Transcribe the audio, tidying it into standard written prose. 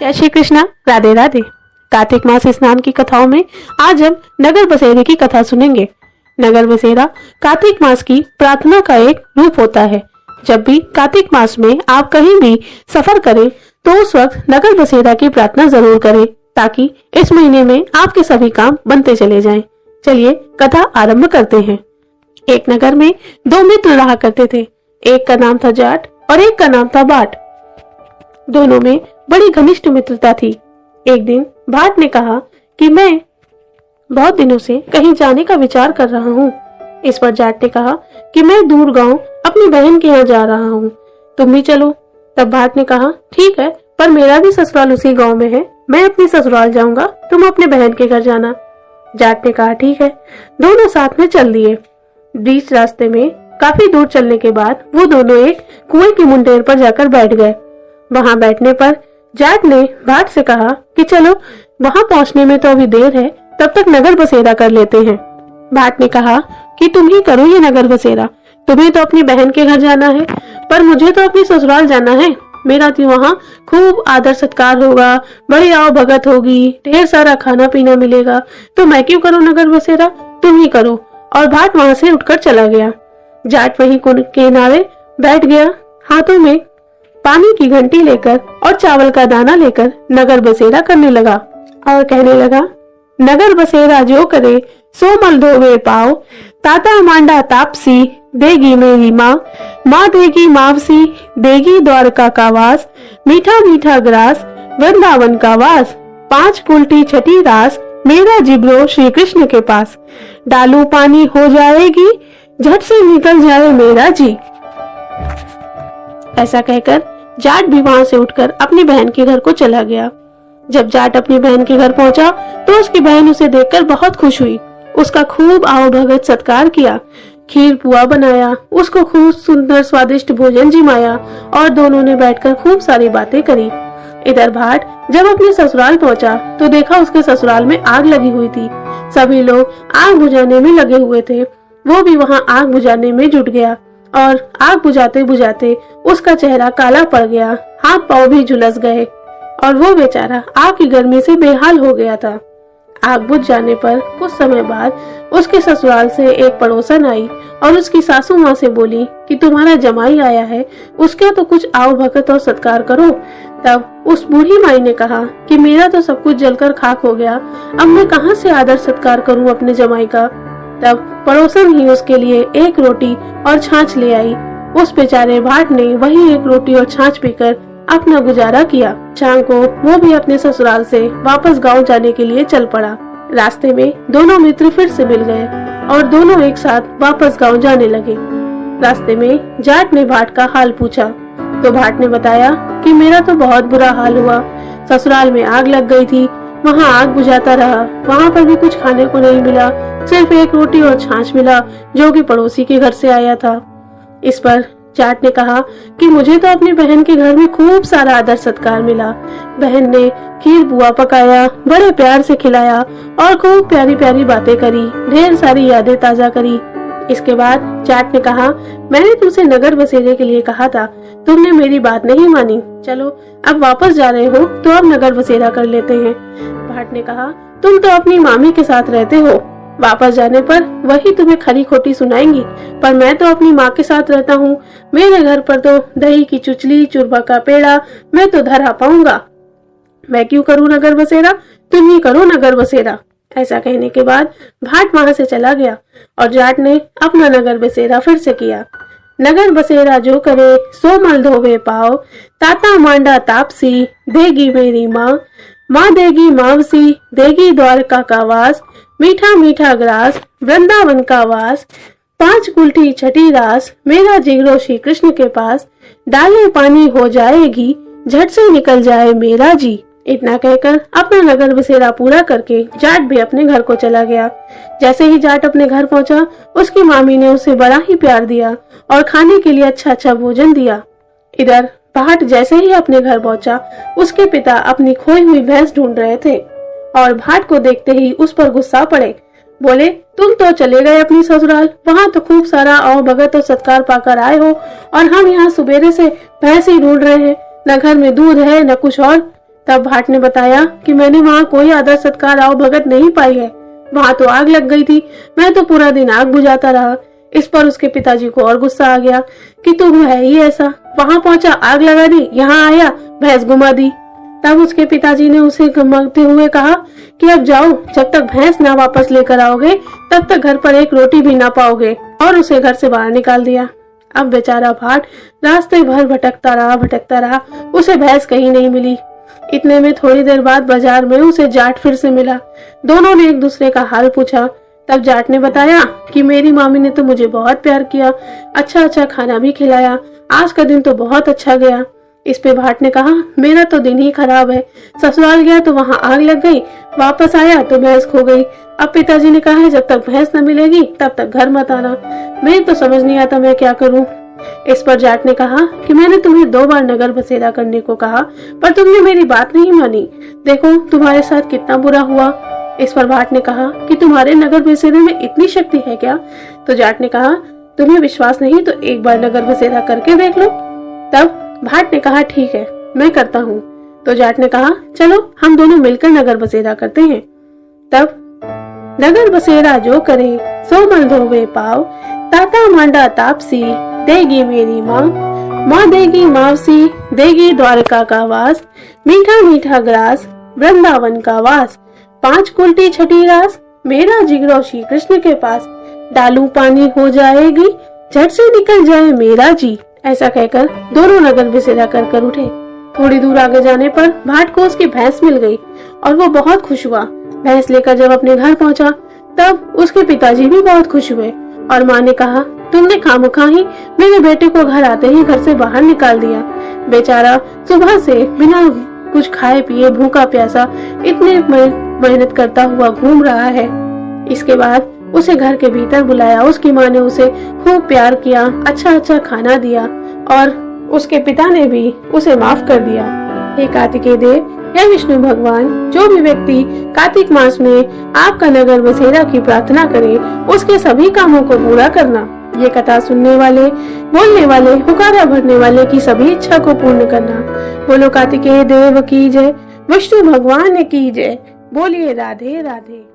जय श्री कृष्णा, राधे राधे। कार्तिक मास स्नान की कथाओं में आज हम नगर बसेरे की कथा सुनेंगे। नगर बसेरा कार्तिक मास की प्रार्थना का एक रूप होता है। जब भी कार्तिक मास में आप कहीं भी सफर करें तो उस वक्त नगर बसेरा की प्रार्थना जरूर करें, ताकि इस महीने में आपके सभी काम बनते चले जाएं। चलिए कथा आरंभ करते हैं। एक नगर में दो मित्र रहा करते थे। एक का नाम था जाट और एक का नाम था बाट। दोनों में बड़ी घनिष्ठ मित्रता थी। एक दिन भाट ने कहा कि मैं बहुत दिनों से कहीं जाने का विचार कर रहा हूँ। इस पर जाट ने कहा कि मैं दूर गांव अपनी बहन के यहाँ जा रहा हूँ, तुम भी चलो। तब भाट ने कहा ठीक है, पर मेरा भी ससुराल उसी गांव में है, मैं अपनी ससुराल जाऊंगा, तुम अपने बहन के घर जाना। जाट ने कहा ठीक है। दोनों साथ में चल दिए। बीच रास्ते में काफी दूर चलने के बाद वो दोनों एक कुएं की मुंडेर पर जाकर बैठ गए। वहां बैठने पर जाट ने भाट से कहा कि चलो, वहां पहुंचने में तो अभी देर है, तब तक नगर बसेरा कर लेते हैं। भाट ने कहा कि तुम ही करो ये नगर बसेरा, तुम्हें तो अपनी बहन के घर जाना है, पर मुझे तो अपनी ससुराल जाना है। मेरा तो वहाँ खूब आदर सत्कार होगा, बड़ी आओ भगत होगी, ढेर सारा खाना पीना मिलेगा, तो मैं क्यों करूँ नगर बसेरा, तुम ही करो। और भाट वहां से उठकर चला गया। जाट वहीं कुएं के किनारे बैठ गया, हाथों में पानी की घंटी लेकर और चावल का दाना लेकर नगर बसेरा करने लगा और कहने लगा, नगर बसेरा जो करे सो मल धोवे पाओ, ताता मांडा तापसी देगी मेरी माँ, माँ देगी मावसी देगी द्वारका का वास, मीठा मीठा ग्रास वृंदावन का वास, 5 उल्टी छठी रास मेरा जिब्रो श्री कृष्ण के पास, डालू पानी हो जाएगी झट से निकल जाए मेरा जी। ऐसा कहकर जाट भी वहां से उठकर अपनी बहन के घर को चला गया। जब जाट अपनी बहन के घर पहुंचा तो उसकी बहन उसे देखकर बहुत खुश हुई। उसका खूब आओ भगत सत्कार किया, खीर पुआ बनाया, उसको खूब सुंदर स्वादिष्ट भोजन जिमाया और दोनों ने बैठकर खूब सारी बातें करी। इधर भाट जब अपने ससुराल पहुंचा तो देखा उसके ससुराल में आग लगी हुई थी। सभी लोग आग बुझाने में लगे हुए थे। वो भी वहां आग बुझाने में जुट गया और आग बुझाते बुझाते उसका चेहरा काला पड़ गया, हाथ पांव भी झुलस गए और वो बेचारा आग की गर्मी से बेहाल हो गया था। आग बुझ जाने पर कुछ समय बाद उसके ससुराल से एक पड़ोसन आई और उसकी सासू माँ से बोली कि तुम्हारा जमाई आया है, उसके तो कुछ आओ भगत और सत्कार करो। तब उस बूढ़ी माई ने कहा कि मेरा तो सब कुछ जलकर खाक हो गया, अब मैं कहाँ से आदर सत्कार करूँ अपने जमाई का। तब पड़ोसन ही उसके लिए एक रोटी और छाछ ले आई। उस बेचारे भाट ने वही एक रोटी और छाछ पीकर अपना गुजारा किया। शाम को वो भी अपने ससुराल से वापस गांव जाने के लिए चल पड़ा। रास्ते में दोनों मित्र फिर से मिल गए और दोनों एक साथ वापस गांव जाने लगे। रास्ते में जाट ने भाट का हाल पूछा तो भाट ने बताया कि मेरा तो बहुत बुरा हाल हुआ, ससुराल में आग लग गई थी, वहाँ आग बुझाता रहा, वहाँ पर भी कुछ खाने को नहीं मिला, सिर्फ एक रोटी और छाछ मिला जो कि पड़ोसी के घर से आया था। इस पर जाट ने कहा कि मुझे तो अपनी बहन के घर में खूब सारा आदर सत्कार मिला। बहन ने खीर बुआ पकाया, बड़े प्यार से खिलाया और खूब प्यारी प्यारी बातें करी, ढेर सारी यादें ताजा करी। इसके बाद जाट ने कहा, मैंने तुमसे नगर बसेरे के लिए कहा था, तुमने मेरी बात नहीं मानी, चलो अब वापस जा रहे हो तो अब नगर बसेरा कर लेते हैं। भाट ने कहा, तुम तो अपनी मामी के साथ रहते हो, वापस जाने पर वही तुम्हें खरी खोटी सुनाएंगी, पर मैं तो अपनी माँ के साथ रहता हूँ, मेरे घर पर तो दही की चुचली चूरमा का पेड़ा मैं तो धरा पाऊंगा, मैं क्यों करूँ नगर बसेरा, तुम ही करो नगर बसेरा। ऐसा कहने के बाद भाट वहां से चला गया और जाट ने अपना नगर बसेरा फिर से किया। नगर बसेरा जो करे सो मल धोवे पाओ, ताता मांडा तापसी देगी मेरी माँ, माँ देगी मावसी देगी द्वारका का वास, मीठा मीठा ग्रास वृंदावन का वास, 5 उल्टी छठी रास मेरा जिगरो श्री कृष्ण के पास, डाले पानी हो जाएगी झट से निकल जाए मेरा जी। इतना कहकर अपना नगर बसेरा पूरा करके जाट भी अपने घर को चला गया। जैसे ही जाट अपने घर पहुंचा, उसकी मामी ने उसे बड़ा ही प्यार दिया और खाने के लिए अच्छा अच्छा भोजन दिया। इधर भाट जैसे ही अपने घर पहुंचा, उसके पिता अपनी खोई हुई भैंस ढूंढ रहे थे और भाट को देखते ही उस पर गुस्सा पड़े। बोले, तुम तो चले गए अपनी ससुराल, वहाँ तो खूब सारा आओ भगत और सत्कार पाकर आए हो और हम यहाँ सुबेरे से भैंस ही ढूंढ रहे हैं, न घर में दूध है न कुछ और। तब भाट ने बताया कि मैंने वहाँ कोई आदर सत्कार आओ भगत नहीं पाई है, वहाँ तो आग लग गई थी, मैं तो पूरा दिन आग बुझाता रहा। इस पर उसके पिताजी को और गुस्सा आ गया कि तू है ही ऐसा, वहाँ पहुंचा आग लगा दी, यहाँ आया भैंस घुमा दी। तब उसके पिताजी ने उसे घमकते हुए कहा कि अब जाओ, जब तक भैंस ना वापस लेकर आओगे तब तक घर पर एक रोटी भी ना पाओगे, और उसे घर से बाहर निकाल दिया। अब बेचारा भाट रास्ते भर भटकता रहा, उसे भैंस कहीं नहीं मिली। इतने में थोड़ी देर बाद बाजार में उसे जाट फिर से मिला। दोनों ने एक दूसरे का हाल पूछा। तब जाट ने बताया कि मेरी मामी ने तो मुझे बहुत प्यार किया, अच्छा खाना भी खिलाया, आज का दिन तो बहुत अच्छा गया। इस पे भाट ने कहा मेरा तो दिन ही खराब है, ससुराल गया तो वहाँ आग लग गई, वापस आया तो भैंस खो गई। अब पिताजी ने कहा है जब तक भैंस न मिलेगी तब तक घर मत आना। मैं तो समझ नहीं आता मैं क्या करूं। इस पर जाट ने कहा कि मैंने तुम्हें 2 बार नगर बसेरा करने को कहा पर तुमने मेरी बात नहीं मानी, देखो तुम्हारे साथ कितना बुरा हुआ। इस पर भाट ने कहा कि तुम्हारे नगर बसेरे में इतनी शक्ति है क्या? तो जाट ने कहा तुम्हें विश्वास नहीं तो एक बार नगर बसेरा करके देख लो। तब भाट ने कहा ठीक है मैं करता हूँ। तो जाट ने कहा चलो हम दोनों मिलकर नगर बसेरा करते हैं। तब नगर बसेरा जो करे सो मल धोवे पाव, ताता मांडा तापसी देगी मेरी माँ देगी मावसी, देगी द्वारका का वास, मीठा मीठा ग्रास वृंदावन का वास, 5 कुल्टी छठी रास मेरा जिगरो श्री कृष्ण के पास, डालू पानी हो जाएगी झट से निकल जाए मेरा जी। ऐसा कहकर दोनों नगर बसेरा कर उठे। थोड़ी दूर आगे जाने पर भाट को उसकी भैंस मिल गई और वो बहुत खुश हुआ। भैंस लेकर जब अपने घर पहुंचा तब उसके पिताजी भी बहुत खुश हुए और माँ ने कहा तुमने खामखा ही मेरे बेटे को घर आते ही घर से बाहर निकाल दिया। बेचारा सुबह से बिना कुछ खाए पिए भूखा प्यासा इतने मेहनत करता हुआ घूम रहा है। इसके बाद उसे घर के भीतर बुलाया। उसकी माँ ने उसे खूब प्यार किया, अच्छा खाना दिया और उसके पिता ने भी उसे माफ कर दिया। हे कार्तिकेय देव, हे विष्णु भगवान, जो भी व्यक्ति कार्तिक मास में आपका नगर बसेरा की प्रार्थना करे उसके सभी कामों को पूरा करना। ये कथा सुनने वाले, बोलने वाले, हुकारा भरने वाले की सभी इच्छा को पूर्ण करना। बोलो कार्तिकेय देव की जय, विष्णु भगवान की जय। बोलिए राधे राधे।